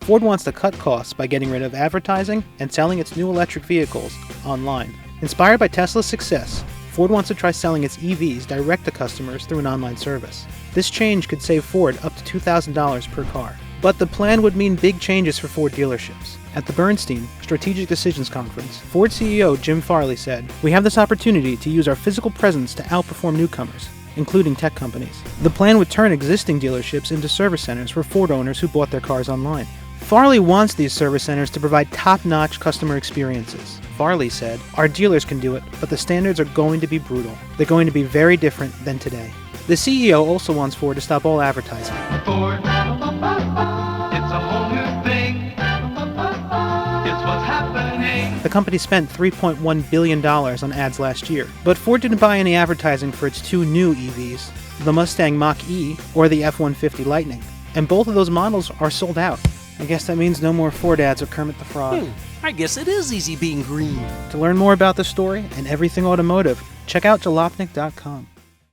Ford wants to cut costs by getting rid of advertising and selling its new electric vehicles online. Inspired by Tesla's success, Ford wants to try selling its EVs direct to customers through an online service. This change could save Ford up to $2,000 per car. But the plan would mean big changes for Ford dealerships. At the Bernstein Strategic Decisions Conference, Ford CEO Jim Farley said, "We have this opportunity to use our physical presence to outperform newcomers, including tech companies." The plan would turn existing dealerships into service centers for Ford owners who bought their cars online. Farley wants these service centers to provide top-notch customer experiences. Farley said, "Our dealers can do it, but the standards are going to be brutal. They're going to be very different than today." The CEO also wants Ford to stop all advertising. Ford, it's a whole new thing. It's what's happening. The company spent $3.1 billion on ads last year, but Ford didn't buy any advertising for its two new EVs, the Mustang Mach-E or the F-150 Lightning, and both of those models are sold out. I guess that means no more Ford ads or Kermit the Frog. I guess it is easy being green. To learn more about the story and everything automotive, check out Jalopnik.com.